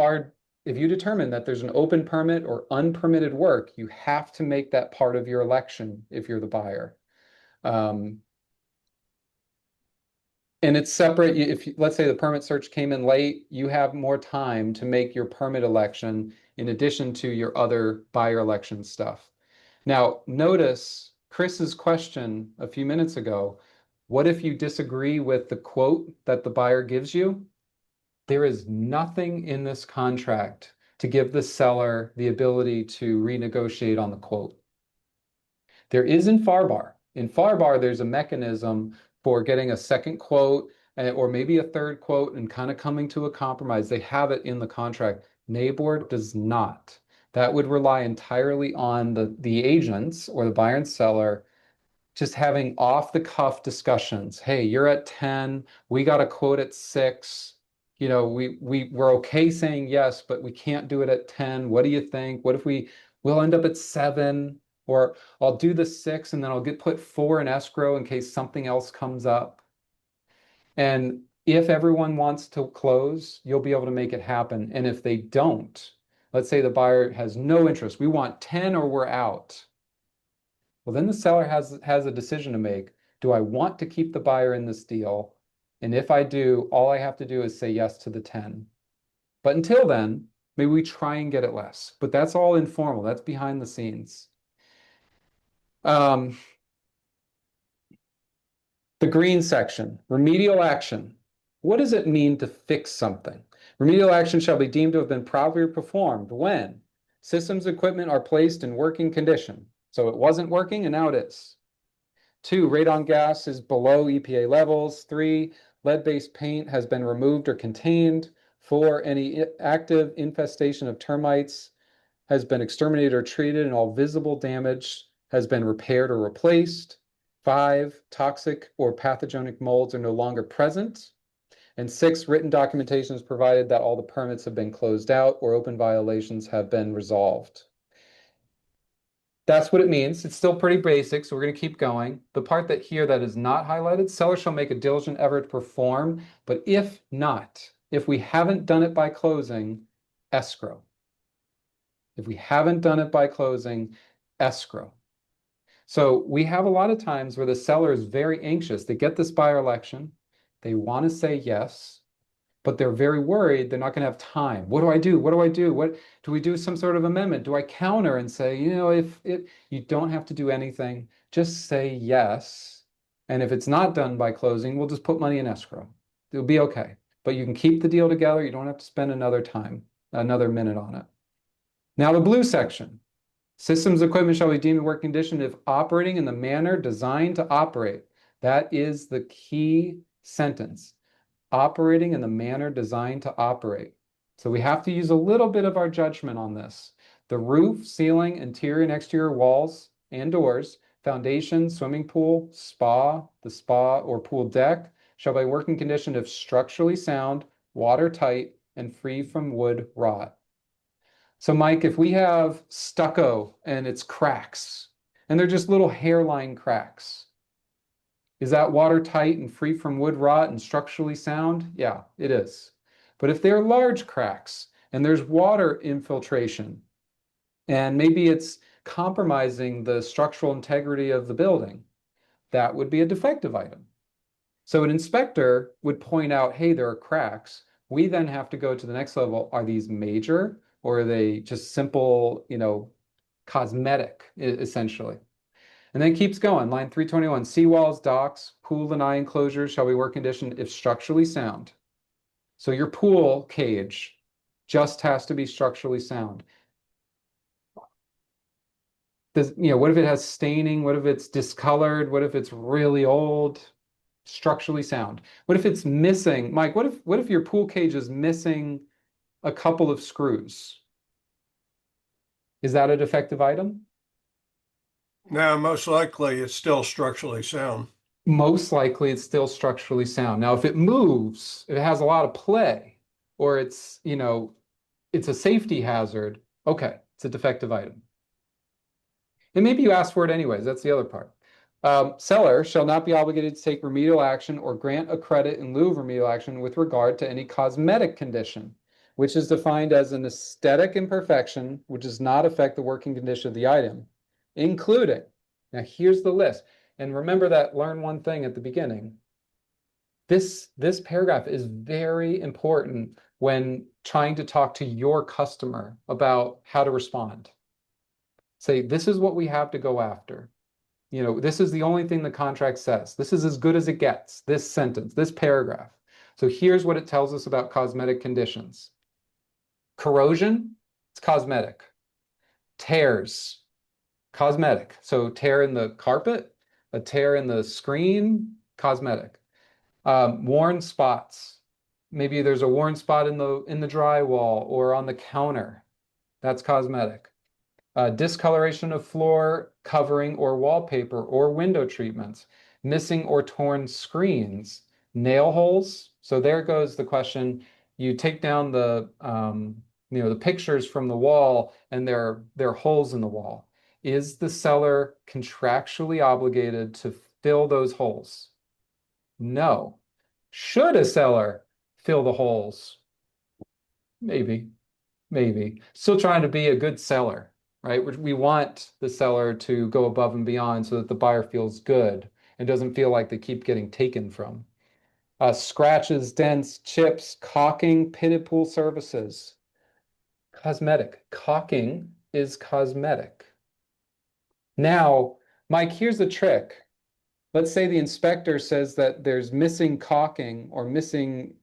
determine that there's an open permit or unpermitted work, you have to make that part of your election if you're the buyer. And it's separate. If let's say the permit search came in late, you have more time to make your permit election in addition to your other buyer election stuff. Now, notice Chris's question a few minutes ago. What if you disagree with the quote that the buyer gives you? There is nothing in this contract to give the seller the ability to renegotiate on the quote. There is in FARBAR. In FARBAR, there's a mechanism for getting a second quote or maybe a third quote and kind of coming to a compromise. They have it in the contract. NABOR does not. That would rely entirely on the agents or the buyer and seller just having off the cuff discussions. Hey, you're at 10, we got a quote at 6. We're okay saying yes, but we can't do it at 10. What do you think? What if we'll end up at 7? Or I'll do the 6 and then I'll put 4 in escrow in case something else comes up. And if everyone wants to close, you'll be able to make it happen. And if they don't, let's say the buyer has no interest, we want 10 or we're out. Well, then the seller has a decision to make. Do I want to keep the buyer in this deal? And if I do, all I have to do is say yes to the 10. But until then, maybe we try and get it less. But that's all informal. That's behind the scenes. The green section, remedial action. What does it mean to fix something? Remedial action shall be deemed to have been properly performed when systems equipment are placed in working condition. So it wasn't working and now it is. 2, radon gas is below EPA levels. 3, lead-based paint has been removed or contained. 4, any active infestation of termites has been exterminated or treated and all visible damage has been repaired or replaced. 5, toxic or pathogenic molds are no longer present. And 6, written documentation is provided that all the permits have been closed out or open violations have been resolved. That's what it means. It's still pretty basic, so we're going to keep going. The part that is not highlighted, seller shall make a diligent effort to perform, but if not, if we haven't done it by closing, escrow. If we haven't done it by closing, escrow. So we have a lot of times where the seller is very anxious. They get this buyer election. They want to say yes, but they're very worried they're not going to have time. What do I do? What do I do? What do we do? Some sort of amendment? Do I counter and say, if you don't have to do anything, just say yes. And if it's not done by closing, we'll just put money in escrow. It'll be okay. But you can keep the deal together. You don't have to spend another minute on it. Now the blue section. Systems equipment shall be deemed in working condition if operating in the manner designed to operate. That is the key sentence. Operating in the manner designed to operate. So we have to use a little bit of our judgment on this. The roof, ceiling, interior and exterior walls and doors, foundation, swimming pool, the spa or pool deck shall be working condition if structurally sound, watertight, and free from wood rot. So Mike, if we have stucco and it's cracks, and they're just little hairline cracks, Is that watertight and free from wood rot and structurally sound? Yeah, it is. But if they're large cracks and there's water infiltration, and maybe it's compromising the structural integrity of the building, that would be a defective item. So an inspector would point out, hey, there are cracks. We then have to go to the next level. Are these major or are they just simple, cosmetic, essentially? And then keeps going. Line 321, seawalls, docks, pool lanai enclosures shall be work conditioned if structurally sound. So your pool cage just has to be structurally sound. What if it has staining? What if it's discolored? What if it's really old? Structurally sound. What if it's missing? Mike, what if your pool cage is missing a couple of screws? Is that a defective item? Now, most likely it's still structurally sound. Most likely it's still structurally sound. Now, if it moves, if it has a lot of play, or it's a safety hazard, okay, it's a defective item. And maybe you asked for it anyways. That's the other part. Seller shall not be obligated to take remedial action or grant a credit in lieu of remedial action with regard to any cosmetic condition, which is defined as an aesthetic imperfection, which does not affect the working condition of the item, including, now here's the list. And remember that learn one thing at the beginning. This paragraph is very important when trying to talk to your customer about how to respond. Say, this is what we have to go after. This is the only thing the contract says. This is as good as it gets, this sentence, this paragraph. So here's what it tells us about cosmetic conditions. Corrosion, it's cosmetic. Tears, cosmetic. So tear in the carpet, a tear in the screen, cosmetic. Worn spots. Maybe there's a worn spot in the drywall or on the counter. That's cosmetic. Discoloration of floor covering or wallpaper or window treatments, missing or torn screens, nail holes. So there goes the question. You take down the pictures from the wall and there are holes in the wall. Is the seller contractually obligated to fill those holes? No. Should a seller fill the holes? Maybe. Still trying to be a good seller. Right? We want the seller to go above and beyond so that the buyer feels good and doesn't feel like they keep getting taken from. Scratches, dents, chips, caulking, pitted pool services. Cosmetic. Caulking is cosmetic. Now, Mike, here's the trick. Let's say the inspector says that there's missing caulking or missing,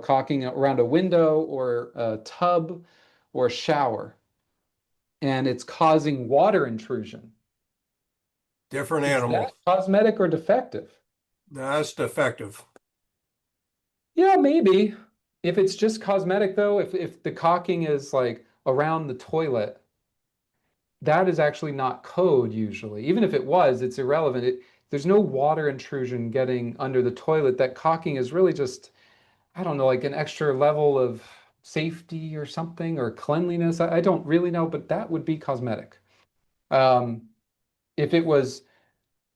caulking around a window or a tub or a shower, and it's causing water intrusion. Different Is animal. that cosmetic or defective? That's defective. Yeah, maybe. If it's just cosmetic, though, if the caulking is like around the toilet, that is actually not code usually. Even if it was, it's irrelevant. There's no water intrusion getting under the toilet. That caulking is really just, I don't know, like an extra level of safety or something, or cleanliness. I don't really know, but that would be cosmetic. Um, if it was,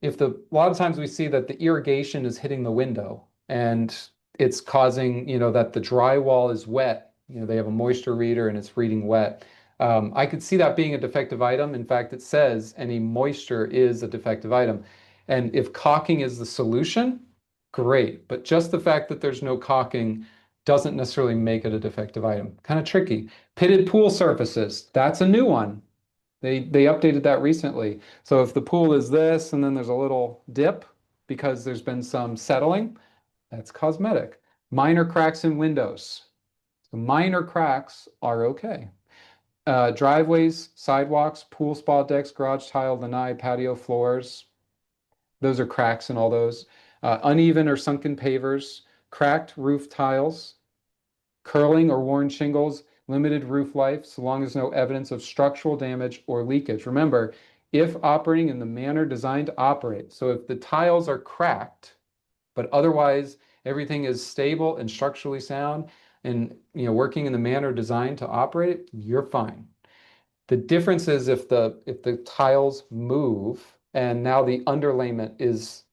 a lot of times we see that the irrigation is hitting the window and it's causing, that the drywall is wet. They have a moisture reader and it's reading wet. I could see that being a defective item. In fact, it says any moisture is a defective item. And if caulking is the solution, great. But just the fact that there's no caulking doesn't necessarily make it a defective item. Kind of tricky. Pitted pool surfaces, that's a new one. They updated that recently. So if the pool is this and then there's a little dip because there's been some settling, that's cosmetic. Minor cracks in windows. So minor cracks are okay. Driveways, sidewalks, pool spa decks, garage tile, lanai, patio floors. Those are cracks in all those. Uneven or sunken pavers, cracked roof tiles, curling or worn shingles, limited roof life, so long as no evidence of structural damage or leakage. Remember, if operating in the manner designed to operate, so if the tiles are cracked, but otherwise everything is stable and structurally sound and working in the manner designed to operate, you're fine. The difference is if the tiles move and now the underlayment is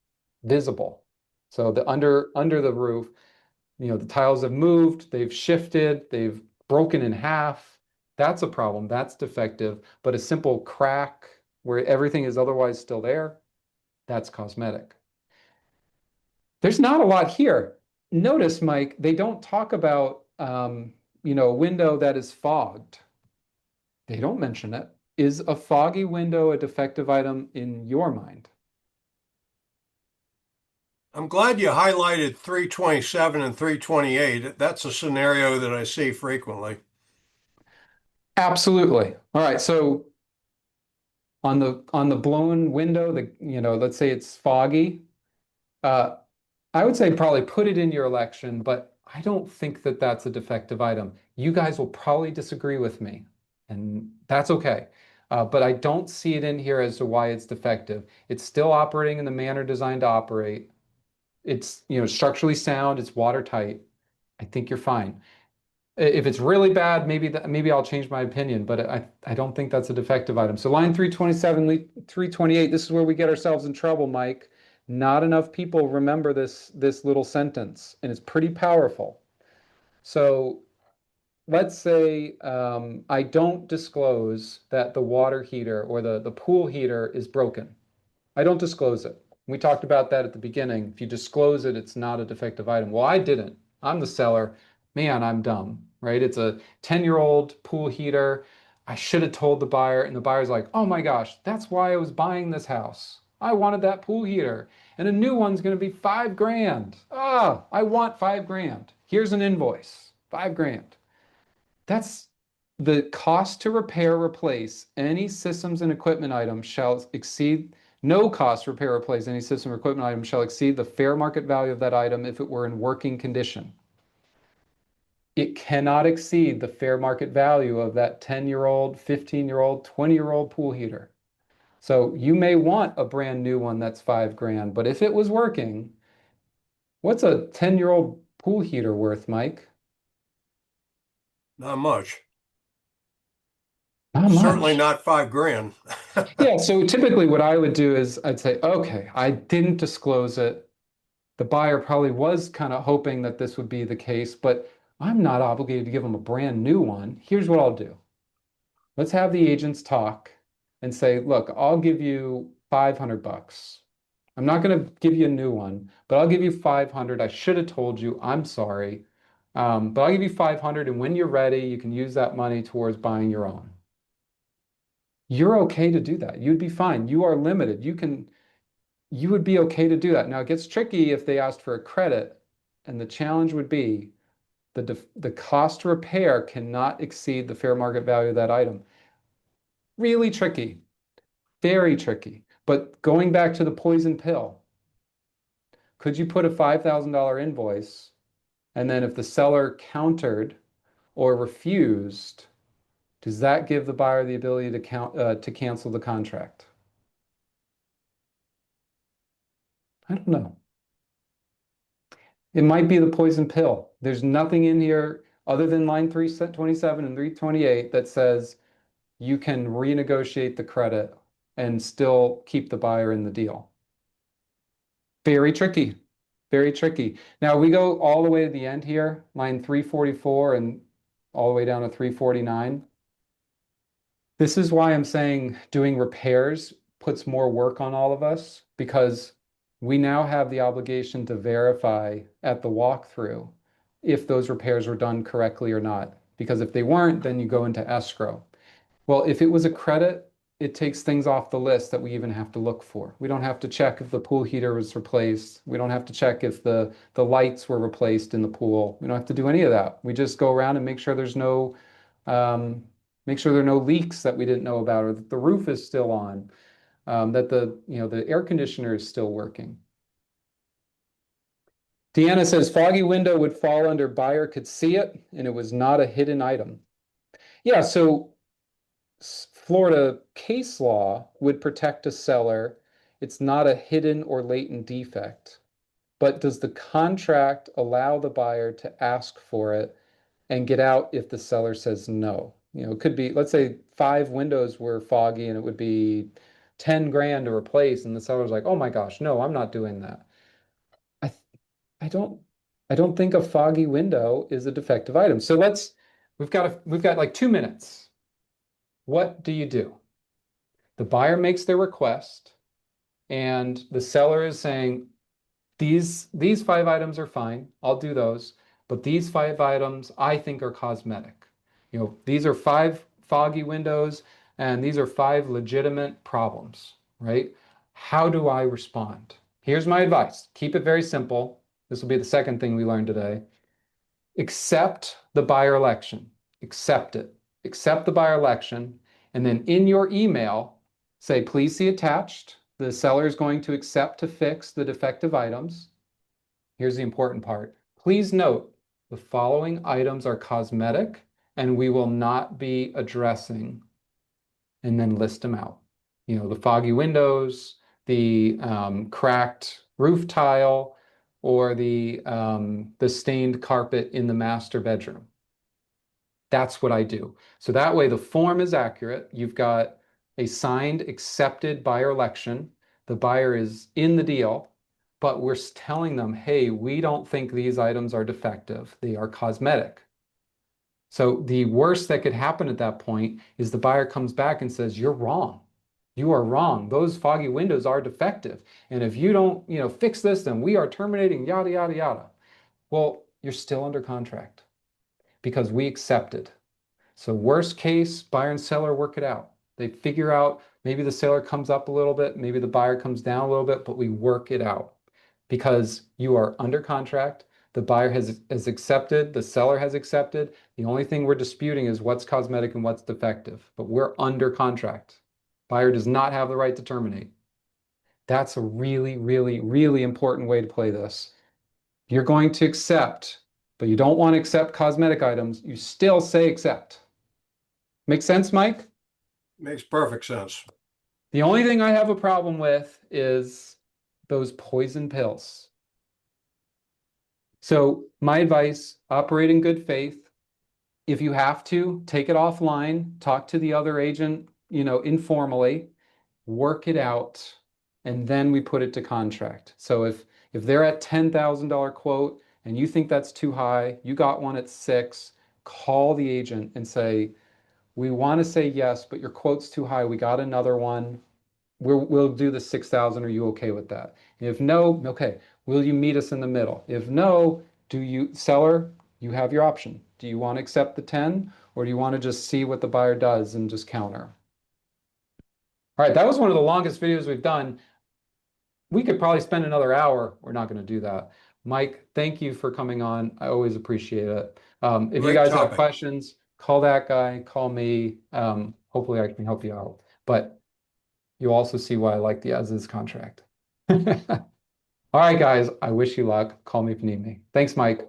visible. So the under the roof, the tiles have moved, they've shifted, they've broken in half. That's a problem. That's defective. But a simple crack where everything is otherwise still there, that's cosmetic. There's not a lot here. Notice, Mike, they don't talk about a window that is fogged. They don't mention it. Is a foggy window a defective item in your mind? I'm glad you highlighted 327 and 328. That's a scenario that I see frequently. Absolutely. All right. So on the blown window, let's say it's foggy. Uh, I would say probably put it in your election, but I don't think that that's a defective item. You guys will probably disagree with me, and that's okay. But I don't see it in here as to why it's defective. It's still operating in the manner designed to operate. It's, structurally sound, it's watertight. I think you're fine. If it's really bad, maybe I'll change my opinion, but I don't think that's a defective item. So line 327, 328, this is where we get ourselves in trouble, Mike. Not enough people remember this little sentence, and it's pretty powerful. So let's say I don't disclose that the water heater or the pool heater is broken. I don't disclose it. We talked about that at the beginning. If you disclose it, it's not a defective item. Well, I didn't. I'm the seller. Man, I'm dumb, right? It's a 10-year-old pool heater. I should have told the buyer, and the buyer's like, oh my gosh, that's why I was buying this house. I wanted that pool heater, and a new one's going to be $5,000. Ah, I want $5,000. Here's an invoice, $5,000. That's the cost to repair, replace any systems and equipment item shall exceed, no cost to repair, replace any system or equipment item shall exceed the fair market value of that item if it were in working condition. It cannot exceed the fair market value of that 10-year-old, 15-year-old, 20-year-old pool heater. So you may want a brand new one that's $5,000, but if it was working, what's a 10-year-old pool heater worth, Mike? Not much. Not Certainly much. not $5,000. Yeah, so typically what I would do is I'd say, okay, I didn't disclose it. The buyer probably was kind of hoping that this would be the case, but I'm not obligated to give them a brand new one. Here's what I'll do. Let's have the agents talk and say, look, I'll give you 500 bucks. I'm not going to give you a new one, but I'll give you 500. I should have told you. I'm sorry. But I'll give you 500, and when you're ready, you can use that money towards buying your own. You're okay to do that. You'd be fine. You are limited. You would be okay to do that. Now it gets tricky if they asked for a credit, and the challenge would be the cost to repair cannot exceed the fair market value of that item. Really tricky, very tricky. But going back to the poison pill, could you put a $5,000 invoice, and then if the seller countered or refused, does that give the buyer the ability to cancel the contract? I don't know. It might be the poison pill. There's nothing in here other than line 327 and 328 that says you can renegotiate the credit and still keep the buyer in the deal. Very tricky. Very tricky. Now we go all the way to the end here, line 344 and all the way down to 349. This is why I'm saying doing repairs puts more work on all of us, because we now have the obligation to verify at the walkthrough if those repairs were done correctly or not. Because if they weren't, then you go into escrow. Well, if it was a credit, it takes things off the list that we even have to look for. We don't have to check if the pool heater was replaced. We don't have to check if the lights were replaced in the pool. We don't have to do any of that. We just go around and make sure there's no make sure there are no leaks that we didn't know about, or that the roof is still on, that the air conditioner is still working. Deanna says foggy window would fall under buyer could see it and it was not a hidden item. Yeah, so Florida case law would protect a seller. It's not a hidden or latent defect. But does the contract allow the buyer to ask for it and get out if the seller says no? It could be, let's say 5 windows were foggy and it would be $10,000 to replace, and the seller's like, oh my gosh, no, I'm not doing that. I don't think a foggy window is a defective item. So we've got like 2 minutes. What do you do? The buyer makes their request and the seller is saying, these 5 items are fine. I'll do those. But these 5 items I think are cosmetic. These are 5 foggy windows and these are 5 legitimate problems, right? How do I respond? Here's my advice. Keep it very simple. This will be the second thing we learned today. Accept the buyer election. Accept it. Accept the buyer election. And then in your email, say, please see attached. The seller is going to accept to fix the defective items. Here's the important part. Please note the following items are cosmetic and we will not be addressing, and then list them out. The foggy windows, the cracked roof tile, or the stained carpet in the master bedroom. That's what I do. So that way the form is accurate. You've got a signed, accepted buyer election. The buyer is in the deal, but we're telling them, hey, we don't think these items are defective. They are cosmetic. So the worst that could happen at that point is the buyer comes back and says, you're wrong. You are wrong. Those foggy windows are defective. And if you don't, fix this, then we are terminating, yada, yada, yada. Well, you're still under contract because we accepted. So worst case, buyer and seller work it out. They figure out, maybe the seller comes up a little bit, maybe the buyer comes down a little bit, but we work it out because you are under contract. The buyer has accepted, the seller has accepted. The only thing we're disputing is what's cosmetic and what's defective, but we're under contract. Buyer does not have the right to terminate. That's a really, really, really important way to play this. You're going to accept, but you don't want to accept cosmetic items. You still say accept. Make sense, Mike? Makes perfect sense. The only thing I have a problem with is those poison pills. So my advice, operate in good faith. If you have to, take it offline, talk to the other agent, informally, work it out, and then we put it to contract. So if they're at $10,000 quote and you think that's too high, you got one at 6, call the agent and say, we want to say yes, but your quote's too high. We got another one. We'll do the 6,000. Are you okay with that? If no, okay. Will you meet us in the middle? If no, seller, you have your option. Do you want to accept the 10 or do you want to just see what the buyer does and just counter? All right, that was one of the longest videos we've done. We could probably spend another hour. We're not going to do that. Mike, thank you for coming on. I always appreciate it. If you Great guys have topic. questions, call that guy, call me. Hopefully I can help you out. But you also see why I like the as-is contract. All right, guys, I wish you luck. Call me if you need me. Thanks, Mike.